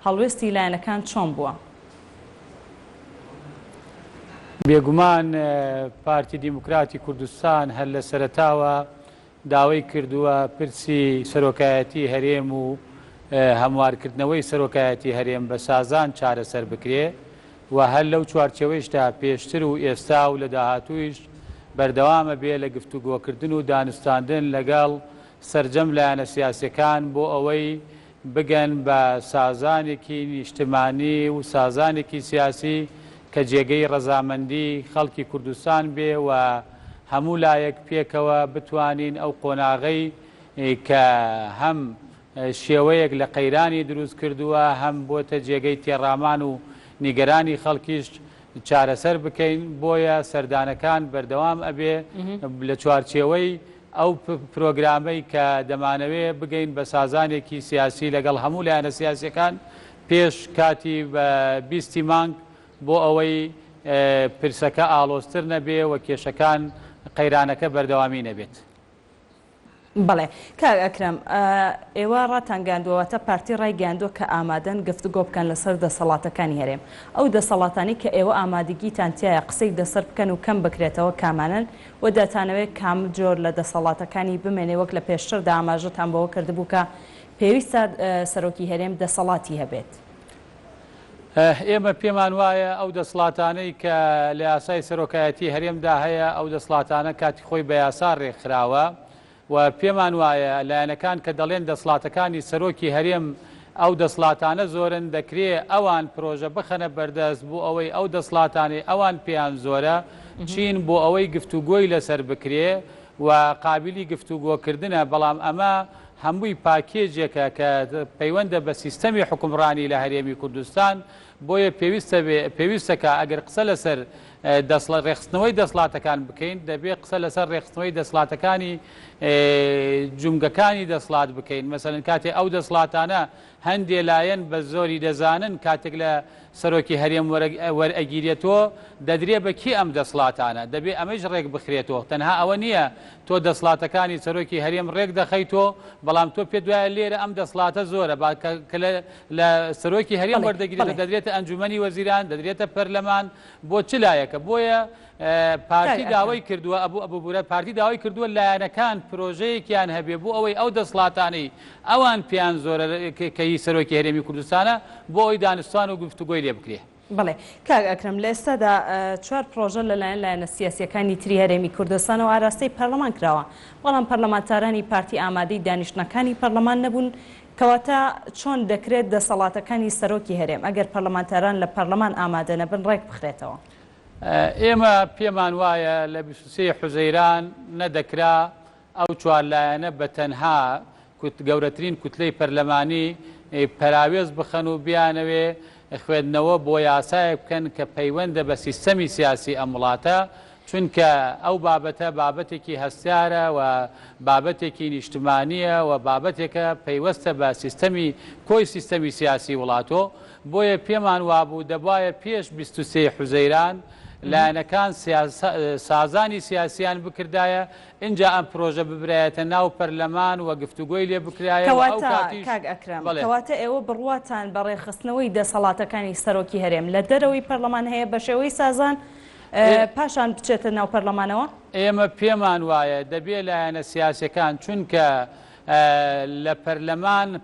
هەڵوێستی لایەنەکان چۆن بووە؟ بێگومان پارتی دیموکراتی کوردستان هەر لە سەرەتاوە داوای کردووە پرسی سەرۆکایەتی هەرێم و هەموارکردنەوەی سەرۆکایەتی هەرێم بە سازان چارەسەر بکرێ و هەر لەو چوارچەوەیشدا پێشتر و ئێستا و لە داهاتوویش بەردەوامە بێ لە گفتوگۆکردن و دانوستاندن لەگەڵ سەرجەم لایەنە سیاسیەکان بۆ ئەوەی بگەن بە سازانێکی نیشتمانی و سازانێکی سیاسی کە جێگەی ڕەزامەندی خەڵکی کوردستان بێ و هەموو لایەک پێکەوە بتوانین ئەو قۆناغەی کە هەم شێوەیەک لە قەیرانی دروست کردووە هەم بۆتە جێگەی تێڕامان و نیگەرانی خەڵکیش چارەسەر بکەین بۆیە سەردانەکان بەردەوام ئەبێ لە چوارچێوەی ئەو پرۆگرامەی کە دەمانەوێ بگەین بە سازانێکی سیاسی لەگەڵ هەموو لایەنە سیاسیەکان پێش کاتی بە 20 مانگ بۆ ئەوەی پرسەکە ئاڵۆزتر نەبێ و کێشەکان قەیرانەکە بەردەوامی نەبێت. بەڵێ کاک ئەکرەم، ئێوە ڕاتانگاندووەتە پارتی ڕایگەاندووە کە ئامادەن گفتوگۆ بکەن لەسەر دەسەڵاتەکانی هەرێم. ئەو دەسەڵاتانی کە ئێوە ئامادەگیتان تایە قسەی دەسەر بکەن و کەم بکرێتەوە کامانن و دەتانەوێت کام جۆر لە دەسەڵاتەکانی بمێنێ وەک لە پێشتردا ئاماژەتان بەوە کردبوو کە پێویستە سەرۆکی هەرێم دەسەڵاتی هەبێت. ئێمە پێمان وایە ئەو دەسەڵاتانەی کە لە یاسای سەرۆکایەتی هەرێمدا هەیە ئەو دەسەڵاتانە کاتی خۆی بە یاسا ڕێکخراوە و پێمان وایە لایەنەکان کە دەڵێن دەسەڵاتەکانی سەرۆکی هەرێم ئەو دەسەڵاتانە زۆرن دەکرێت ئەوان پرۆژە بخەنە بەردەست بوو ئەوەی ئەو دەسەڵاتانی ئەوان پێیان زۆرە چین بۆ ئەوەی گفتوگۆی لەسەر بکرێ و قابلی گفتوگۆکردنە، بەڵام ئەمە هەمووی پاکێجێکە کە پەیوەندە بە سیستەمی حکومڕانی لە هەرێمی کوردستان بۆیە پێویستەکە ئەگەر قسە لەسەر ڕێخستنەوەی دەسەڵاتەکان بکەین دەبێت قسە لەسەر ڕێخستنەوەی دەسەڵاتەکانی جومگەکانی دەسەڵات بکەین. مەسەڵەن کاتێ ئەو دەسەڵاتانە هەندێ لایەن بە زۆری دەزانن کاتێک لە سەرۆکی هەرێم وەرئەگیرێتەوە دەدرێ بە کی ئەم دەسەڵاتانە دەبێت ئەمەش ڕێک بخرێتەوە. تەنها ئەوە نییە تۆ دەسەڵاتەکانی سەرۆکی هەرێم ڕێک دەخەیتەوە بەڵام تۆ پێ دوایە لێرە ئەم دەسەڵاتە زۆرە کە لە سەرۆکی هەرێم وەردەگیرێتە دەدرێتە ئەنجومەنی وەزیران دەدرێتە پەرلەمان بۆ چ لایەکە. بۆیە پارتی داوای کردووە ئەبوو پارتی داوای کردووە لایەنەکان پرۆژەیەکیان هەبێ بۆ ئەوەی ئەو دەسەڵاتانەی ئەوان پێیان زۆرە کەی سەرۆکی هەرێمی کوردستانە بۆ ئەوی دانوستان و گفتوگۆی لێ بکرێ. بڵێ کاک ئەکرەم، لە ئێستادا 4 پرۆژە لەلایەن لایەنە سیاسیەکانی تری هەرێمی کوردستانەوە ئاراستەی پەرلەمان کراوە، بەڵام پەرلەمانتارانی پارتی ئامادەی دانیشتنەکانی پەرلەمان نەبوون. کەواتە چۆن دەکرێت دەسەڵاتەکانی سەرۆکی هەرێم ئەگەر پەرلەمانتاران لە پەرلەمان ئامادە نەبن ڕێک بخرێتەوە؟ ئێمە پێمان وایە لە 23 حوزەیران نەدەکرا ئەو 4 لایەنە بە تەنها گەورەترین کوتلەی پەرلەمانی پەراوێز بخەن و بیانەوێ خوێندنەوە بۆ یاسایە بکەن کە پەیوەندە بە سیستەمی سیاسی ئەم وڵاتە، چونکە ئەو بابەتە بابەتێکی هەستیارە و بابەتێکی نیشتمانیە و بابەتێکە پەیوەستە بە کۆی سیستەمی سیاسی وڵاتۆ. بۆیە پێمان وابوو دەبایە پێش 23 حوزەیران لایەنەکان سازانی سیاسیان بکردایە اینجا ئەم پرۆژە ببرایەتە ناو پەرلەمان و گفتوگۆی لێ بکرایە. کاک ئەکرەم، کەواتە ئێوە بڕواتان بە ڕێخستنەوەی دەسەڵاتەکانی سەرۆکی هەرێم لە دەرەوەی پەرلەمان هەیە بە شێوەی سازان پاشان بچێتە ناو پەرلەمانەوە؟ ئێمە پێمان وایە دەبێت لایەنە سیاسیەکان چونکە لە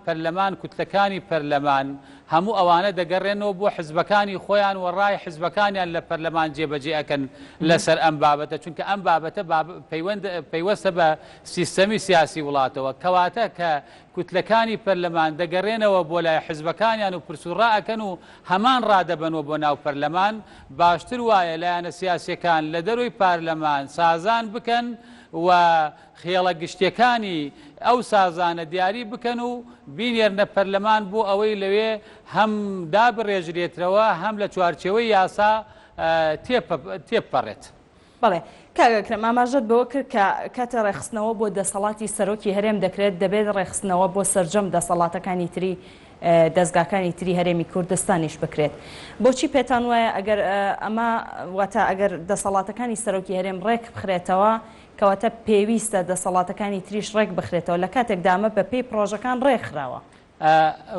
پەرلەمان کوتلەکانی پەرلەمان هەموو ئەوانە دەگەڕێنەوە بۆ حزبەکانی خۆیان و ڕای حزبەکانیان لە پەرلەمان جێبەجێ ئەکەن لەسەر ئەم بابەتە، چونکە ئەم بابەتە پەیوەستە بە سیستەمی سیاسی وڵاتەوە. کەواتە کە کوتلەکانی پەرلەمان دەگەڕێنەوە بۆ لای حزبەکانیان و پرسوڕا ئەکەن و هەمان ڕادەبنەوە بۆ ناو پەرلەمان، باشتر وایە لایەنە سیاسیەکان لە دەروی پارلەمان سازان بکەن و خێڵە گشتیەکانی ئەو سازانە دیاری بکەن و بینێرنە پەرلەمان بۆ ئەوەی لەوێ هەم دابڕێژرێتەوە هەم لە چوارچێوەی یاسا تێپەڕێت. بەڵێ کاک ئەکرەم، ئاماژەت بەوە کرد کە کاتە ڕێخستنەوە بۆ دەسەڵاتی سەرۆکی هەرێم دەکرێت دەبێت ڕێخستنەوە بۆ سەرجەم دەسەڵاتەکانی تری دەستگاکانی تری هەرێمی کوردستانیش بکرێت. بۆچی پێتان وایە ئەگەر ئەمە واتە ئەگەر دەسەڵاتەکانی سەرۆکی هەرێم ڕێک بخرێتەوە کەواتە پێویستە دەسەڵاتەکانی تریش ڕێک بخرێتەوە لە کاتێکدا ئەمە بە پێی پرۆژەکان ڕێکخراوە؟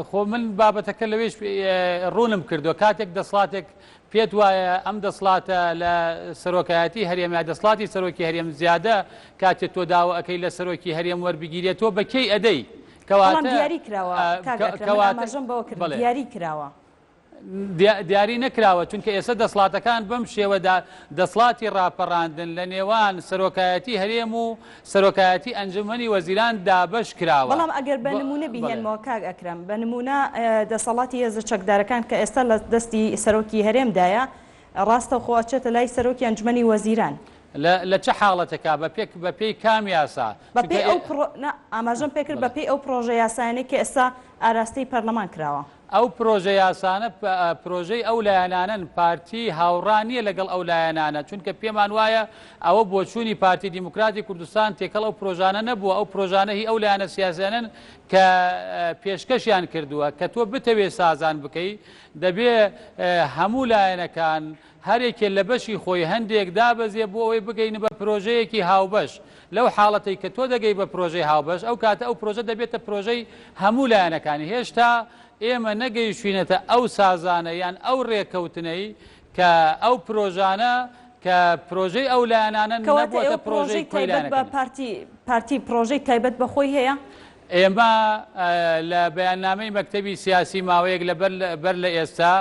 خۆ من بابەتەکە لەوێش ڕوونم کردو کاتێک دەسڵاتێک پێت وایە ئەم دەسڵاتە لە سەرۆکایەتی هەرێمی دەسڵاتی سەرۆکی هەرێم زیادە کاتێک تۆ داوا ئەەکەی لە سەرۆکی هەرێم وەربگیرێتەوە بەکەی ئەدەی دیاری کراوە ئاماژەم بەوە کرد دیاری کراوە دیاری نەکراوە چونکە ئێستا دەسڵاتەکان بەم شێوەدا دەسڵاتی ڕاپەڕاندن لە نێوان سەرۆکایەتی هەرێم و سەرۆکایەتی ئەنجومەنی وەزیران دابەش کراوە. بەڵام ئەگەر بە نمونە بهێنمەوە کاک ئەکرەم بە نمونە دەسەڵاتی هێزە چەکدارەکان کە ئێستا لە دەستی سەرۆکی هەرێمدایە ڕاستە خۆچێتە لای سەرۆکی ئەنجومەنی وەزیران. لە چه حاڵەتەکە بە پێی کام یاسا ئاماژەم پێکرد بە پێی ئەو پرۆژە یاسانەی کە ئێستا ئاراستەی پەرلەمان کراوە. ئەو پرۆژە یاسانە پرۆژەی ئەو لایەنانن پارتی هاوڕانیە لەگەڵ ئەو لایەنانە چونکە پێمان وایە ئەوە بۆچوونی پارتی دیموکراتی کوردستان تێکەڵ ئەو پرۆژانە نەبووە ئەو پرۆژانە هی ئەو لایەنە سیاسیانن کە پێشکەشیان کردووە کە تۆ بتەوێ سازان بکەی دەبێ هەموو لایەنەکان هەرێکێ لە بەشی خۆی هەندێک دابەزێ بۆ ئەوەی بگەین بە پرۆژەیەکی هاوبەش لەو حاڵەتەی کە تۆ دەگەی بە پرۆژەی هاوبەش ئەو کاتە ئەو پرۆژە دەبێتە پرۆژەی هەموو لایەنەکانی هێشتا ئێمە نەگەیشتوینەتە ئەو سازانە یان ئەو ڕێکەوتنەی کە ئەو پرۆژانە کە پرۆژەی ئەو لایەنانە نەبووەتە پرۆژەی پارتی پرۆژەی تایبەت بەخۆی هەیە. ئێمە لە بەیاننامەی مەکتەبی سیاسی ماوەیەک لەبەر لە ئێستا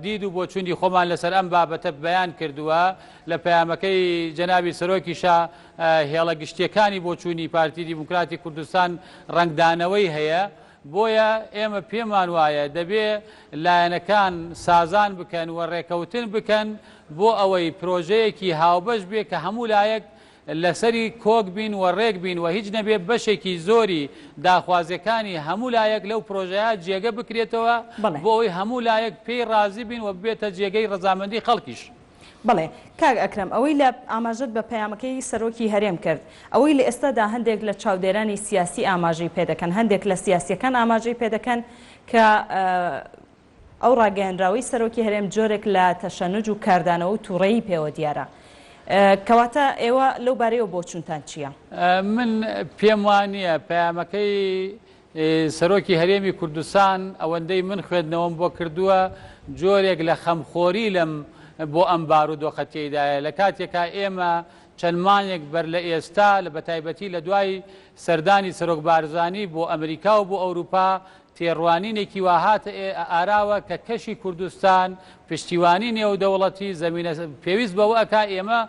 دید و بۆچوونی خۆمان لەسەر ئەم بابەتە بەیان کردووە لە پەیامەکەی جەنابی سەرۆکیشا هێڵە گشتیەکانی بۆچوونی پارتی دیموکراتی کوردستان ڕنگدانەوەی هەیە. بۆیە ئێمە پێمان وایە دەبێ لایەنەکان سازان بکەن و ڕێکەوتن بکەن بۆ ئەوەی پرۆژەیەکی هاوبەش بێ کە هەموو لایەک لەسەری کۆک بین و ڕێک بین و هیچ نەبێ بەشێکی زۆری داخوازیەکانی هەموو لایەک لەو پرۆژەیە جێگە بکرێتەوە بۆ ئەوەی هەموو لایەک پێی ڕازی بین و بێتە جێگەی ڕەزامەندی خەڵکیش. بڵێ کاک ئەکرەم ئەوەی لە ئاماژت بە پەیامەکەی سەرۆکی هەرێم کرد ئەوەی لە ئێستادا هەندێک لە چاودێرانی سیاسی ئاماژەی پێدەکەن هەندێک لە سیاسیەکان ئاماژەی پێدەکەن کە ئەو ڕاگەیەنراوی سەرۆکی هەرێم جۆرێک لە تەشەنج و کاردانەوە و تووڕەیی پێوە دیارە. کەواتە ئێوە لەو بارەیەوە بۆ چونتان چییە؟ من پێم وانە پەیامەکەی سەرۆکی هەرێمی کوردستان ئەوەندەی من خوێندنەوەم بۆ کردووە جۆرێک لە خەمخۆری لەم بۆ ئەم بارودۆخە تێدایە لە کاتێکا ئێمە چەند مانێک بەر لە ئێستا لە بەتایبەتی لە دوای سەردانی سەرۆک بارزانی بۆ ئەمریکا و بۆ ئەوروپا تێڕوانینێکی واهاتە ئاراوە کە کەشی کوردستان پشتیوانی نێودەوڵەتی پێویست بەوە ئەکا ئێمە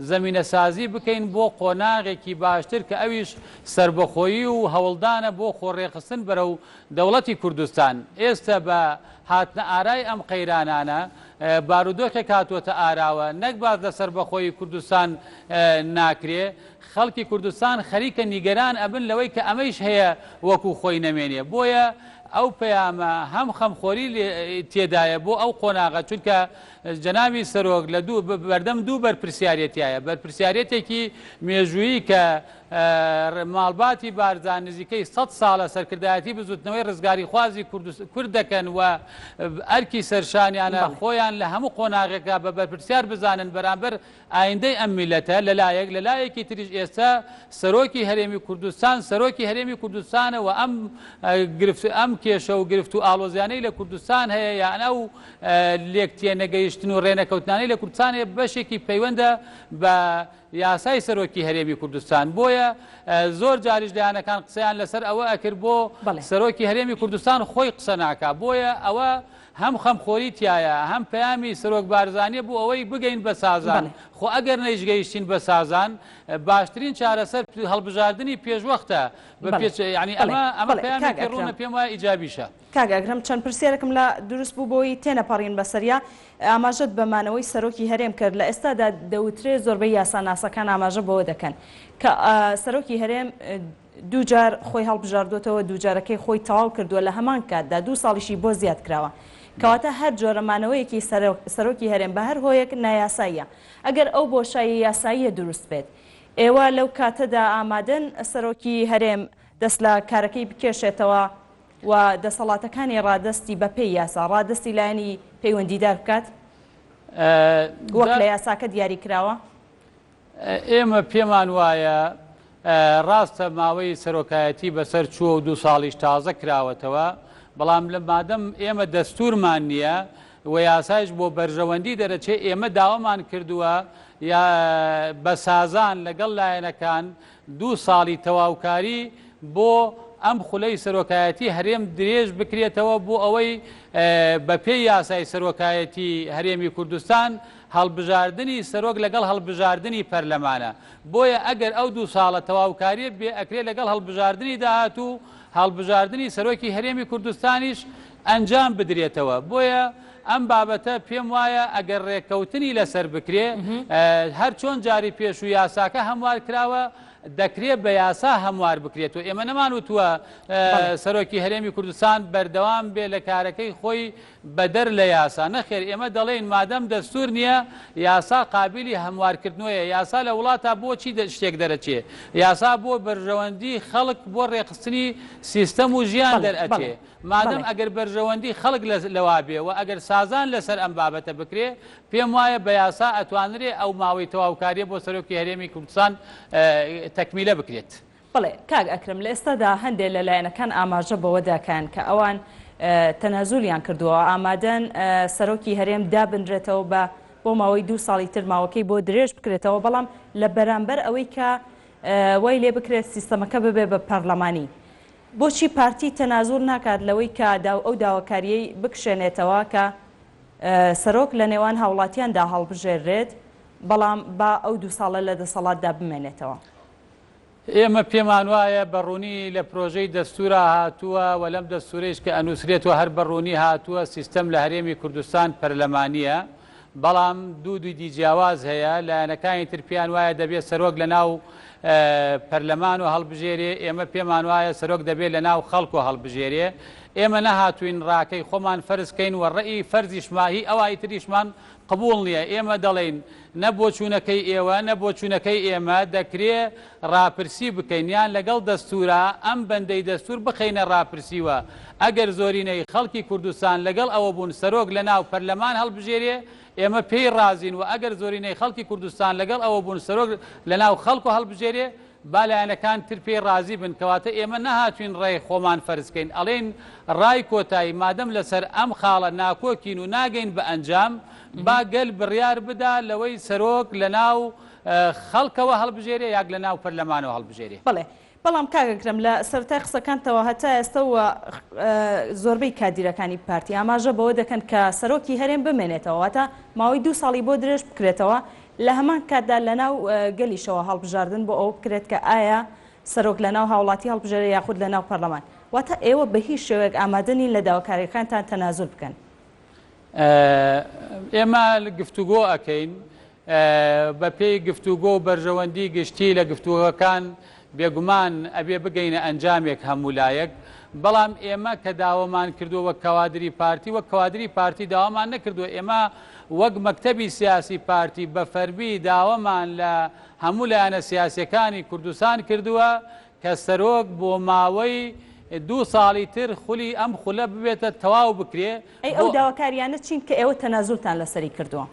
زەمینە سازی بکەین بۆ قۆناغێکی باشتر کە ئەویش سربەخۆیی و هەوڵدانە بۆ خۆڕێخستن بەرەو دەوڵەتی کوردستان. ئێستا بە هاتنە ئارای ئەم قەیرانانە بارودۆخێک هاتووەتە ئاراوە نەک باز لە سربەخۆیی کوردستان ناکرێ خەڵکی کوردستان خەریکە نیگەران ئەبن لەوەی کە ئەمەیش هەیە وەکو خۆی نەمێنێ. بۆیە ئەو پەیامە هەم خەمخۆری تێدایە بۆ ئەو قۆناغە چونکە جەنابی سەرۆک لە بەردەم دوو بەرپرسیارەتایە بەرپرسیارەتێکی مێژوویی کە ماڵباتی بارزان نزیکەی 100 ساڵە سەرکردایەتی بزوتنەوەی ڕزگاری خوازی کورد دەکەن و ئەرکی سەرشانیانە خۆیان لە هەموو قۆناغێکە بە بەرپرسیار بزانن بەرامبەر ئایندەی ئەم میلەتە لەلایەکی تریش ئێستا سەرۆکی هەرێمی کوردستان سەرۆکی هەرێمی کوردستانە و ئەم کێشە و گرفت و ئاڵۆزیانەی لە کوردستان هەیە یان ئەو لێکتێ نەگەیشتن و ڕێنەکەوتنانەی لە کوردستانێ بەشێکی پەیوەندە بە یاسای سەرۆکی هەرێمی کوردستان. بۆیە زۆر جاریش لایەنەکان قسەیان لەسەر ئەوە ئەکرد بۆ سەرۆکی هەرێمی کوردستان خۆی قسە ناکا. بۆیە ئەوە هەم خەمخۆری تایە هەم پەیامی سەرۆک بارزانیە بۆ ئەوەی بگەین بە سازان. خۆ ئەگەر نەیژگەیشتین بە سازان باشترین چارەسەر هەڵبژاردننی پێشوەختە ینی ئەمە پەیامێکی ڕوونە پێم وایە ئیجابیشە. کاگەگرم چەند پرسیارێکم لە دروست بوو بۆی تێنەپەڕین بەسەریا ئاماژەت بەمانەوەی سەرۆکی هەرێم کرد لە ئێستادا دەوترێ زۆربەی یاساناسەکان ئاماژە بەوە دەکەن کە سەرۆکی هەرێم دووجار خۆی هەڵبژاردوتەوە دووجارەکەی خۆی تەواو کردووە لە هەمان کاتدا 2 ساڵیشی بۆ زیاد کراوە کەواتە هەر جۆرەمانەوەیەکی سەرۆکی هەرێم بە هەر هۆیەک نایاساییە. ئەگەر ئەو بۆشایی یاساییە دروست بێت ئێوە لەو کاتەدا ئامادەن سەرۆکی هەرێم دەست لە کارەکەی بکێشێتەوە و دەسەڵاتەکانی ڕادستی بە پێی یاسا ڕادستی لایەنی پەیوەندیدار بکات وەک لە یاساکە دیاری کراوە؟ ئێمە پێمان وایە ڕاستە ماوەی سەرۆکایەتی بەسەر چووە و 2 ساڵیش تازە کراوەتەوە، بەڵام لە مادەم ئێمە دەستورمان نییە و یاسایش بۆ بەرژەوەندی دەرەچێ ئێمە داوامان کردووە یا بە سازان لەگەڵ لایەنەکان 2 ساڵی تەواوکاری بۆ ئەم خولەی سەرۆکایەتی هەرێم درێژ بکرێتەوە بۆ ئەوەی بەپێی یاسای سەرۆکایەتی هەرێمی کوردستان هەڵبژاردننی سەرۆک لەگەڵ هەڵبژاردننی پەرلەمانە. بۆیە ئەگەر ئەو 2 ساڵە تەواوکاریە بێ ئەکرێت لەگەڵ هەڵبژاردننی داهاتوو هەڵبژاردننی سەرۆکی هەرێمی کوردستانیش ئەنجام بدرێتەوە. بۆیە ئەم بابەتە پێم وایە ئەگەر ڕێککەوتنی لەسەر بکرێ هەر چۆن جاری پێش و یاساکە هەموار کراوە دەکرێت بە یاسا هەموار بکرێتەوە. ئێمە نەمانوتووە سەرۆکی هەرێمی کوردستان بەردەوام بێ لە کارەکەی خۆی بەدەر لە یاسا. نەخێر ئێمە دەڵێن مادەم دەستور نییە یاسا قابلی هەموارکردنەوەیە. یاسا لە وڵاتە بۆچی شتێک دەرەچێ؟ یاسا بۆ بەرژەوەندی خەڵک بۆ ڕێخستنی سیستەم و ژیان دەرئەچێ. مادەم ئەگەر بەرژەوەندی خەڵک لەوا بێ و ئەگەر سازان لەسەر ئەم بابەتە بکرێ پێم وایە بە یاسا ئەتوانرێ ئەو ماوەی تەواوکاریە بۆ سەرۆکی هەرێمی کوردستان تەکمیلە بکرێت. بڵێ کاک ئەکرم لە ئێستادا هەندێک لەلایەنەکان ئاماژە بەوە دەکەن کە ئەوان تەنازولیان کردووە ئامادەن سەرۆکی هەرێم دابنرێتەوە بە بۆ ماوەی 2 ساڵی تر ماوەکەی بۆ درێژ بکرێتەوە، بەڵام لە بەرامبەر ئەوەی کە وای لێ بکرێت سیستەمەکە ببێ بە پەرلەمانی. بۆچی پارتی تەنازول ناکات لەوەی کە ئەو داواکاریەی بکشێنێتەوە کە سەرۆک لە نێوان هاوڵاتیاندا هەڵبژێرێت بەڵام با ئەو 2 ساڵە لە دەسەڵاتدا بمێنێتەوە؟ ئێمە پێمان وایە بەڕوونی لە پرۆژەی دەستورە هاتووە و لەم دەستورەیش کە ئەنووسرێتەوە هەر بەڕوونی هاتووە سیستەم لە هەرێمی کوردستان پەرلەمانیە، بەڵام دوودی جیاواز هەیە. لایەنەکانی تر پیان وایە دەبێت سەرۆک لە ناو پەرلەمان و هەڵبژێرێ، ئێمە پێمان وایە سەرۆک دەبێت لە ناو خەڵک و هەڵبژێرێ. ئێمە نەهاتوین ڕاکەی خۆمان فەرزکەین و ڕێی فەرزیشماهی ئەوای تریشمان قبول نییە. ئێمە دەڵێن نە بۆ چوونەکەی ئێوە نە بۆ چوونەکەی ئێمە دەکرێت ڕاپرسی بکەین یان لەگەڵ دەستورە ئەم بەندەی دەستور بخەینە ڕاپرسیوە. ئەگەر زۆرینەی خەڵکی کوردستان لەگەڵ ئەوە بوون سەرۆک لە ناو پەرلەمان هەڵبژێرێ ئێمە پێی رازین و ئەگەر زۆرینەی خەڵکی کوردستان لەگەڵ ئەوە بوون سەرۆک لە ناو خەڵک و هەڵبژێرێ بالایەنەکان تر پێی رازی بن. کەواتە ئێمە نەهاتوین ڕێی خۆمان فەرزکەین، ئەڵێن ڕای کۆتایی مادەم لەسەر ئەم خاڵە ناکۆکین و ناگەین بە ئەنجام با گەل بڕیار بدا لەوەی سەرۆک لە ناو خەڵکەوە هەڵبژێرێ یاک لە ناو پەرلەمانەوە هەڵبژێرێ. بەڵام کاگەکرم لە سەرەتای قسەکانتەوە هەتا ئێستاوە زۆربەی کادیرەکانی پارتی ئاماژە بەوە دەکەن کە سەرۆکی هەرێم بمێنێتەوە، واتە ماوەی 2 ساڵی بۆ درێژ بکرێتەوە. لە هەمان کاتدا لە ناو گەلیشەوە هەڵبژاردن بۆ ئەو بکرێت کە ئایا سەرۆک لە ناو هاوڵاتی هەڵبژێرێ یاخود لە ناو پەرلەمان. واتە ئێوە بە هیچ شێوەیەک ئامادەنین لە داواکاریەکانتان تەنازول بکەن؟ ئێمە گفتوگۆ ئەکەین بە پێی گفتوگۆ و بەرژەوەندی گشتی لە گفتوگەکان بێگومان ئەبێ بگەینە ئەنجامێک هەمولایەک. بەڵام ئێمە کە داوامان کردو وەک کەوادری پارتی وەک کەوادری پارتی داوامان نەکردووە. ئێمە وەک مەکتەبی سیاسی پارتی بە فەرمی داوامان لە هەموو لایەنە سیاسیەکانی کوردستان کردووە کە سەرۆک بۆ ماوەی 2 ساڵی تر خولی ئەم خولە ببێتە تەواو بکرێ. ئەو داواکاریانە چین کە ئێوە تەنازولتان لەسەری کردووە؟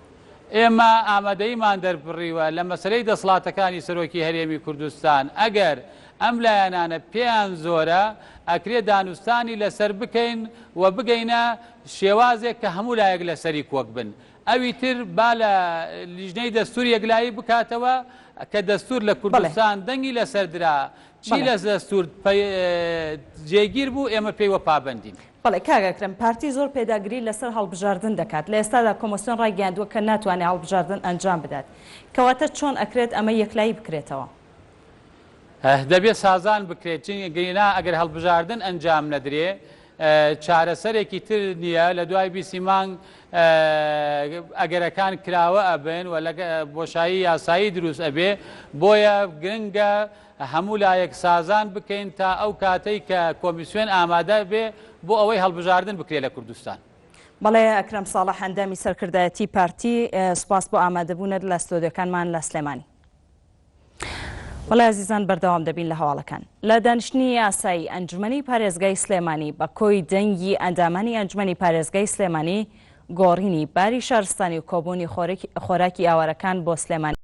ئێمە ئامادەیمان دەربڕیوە لە مەسەلەی دەسەڵاتەکانی سەرۆکی هەرێمی کوردستان. ئەگەر ئەم لایەنانە پێیان زۆرە ئەکرێت دانوستانی لەسەر بکەین و بگەینە شێوازێک کە هەموو لایەک لەسەری کۆک بن. ئەوی تر با لە لیژنەی دەستور یەکلایی بکاتەوە کە دەستور لە کوردستان دەنگی لەسەر درا چی لە دەستور جێگیر بوو ئێمە پێیوە پابەندین. بەڵێ کاگەکرم پارتی زۆر پێداگری لەسەر هەڵبژاردن دەکات. لە ئێستادا کۆمسیۆن ڕایگەیاندووە کە ناتوانێت هەڵبژاردن ئەنجام بدات. کەواتە چۆن ئەکرێت ئەمە یەکلایی بکرێتەوە؟ دەبێت سازان بکرێت گەینا ئەگەر هەڵبژاردن ئەنجام نەدرێ چارەسەرێکی تر نییە. لە دوای 20 مانگ ئەگەرەکان کراوە ئەبن و لە بۆشایی یاسایی دروست ئەبێ. بۆیە گرنگە هەموو لایەک سازان بکەین تا ئەو کاتەی کە کۆمیسیۆن ئامادە بێ بۆ ئەوەی هەڵبژاردن بکرێت لە کوردستان. بەڵێ ئەکرەم ساڵح هەندامی سەرکردایەتی پارتی سوپاس بۆ ئامادەبوونت لە ستۆدیۆکانمان لە سلێمانی. وەڵای عزیزان بەردەوام دەبین لە هەواڵەکان. لە دانیشتنی یاسایی ئەنجومەنی پارێزگای سلێمانی بە کۆی دەنگی ئەندامانی ئەنجومەنی پارێزگای سلێمانی گۆڕینی باری شارستانی و کۆبوونی خۆراکی ئاوارەکان بۆ سلێمانی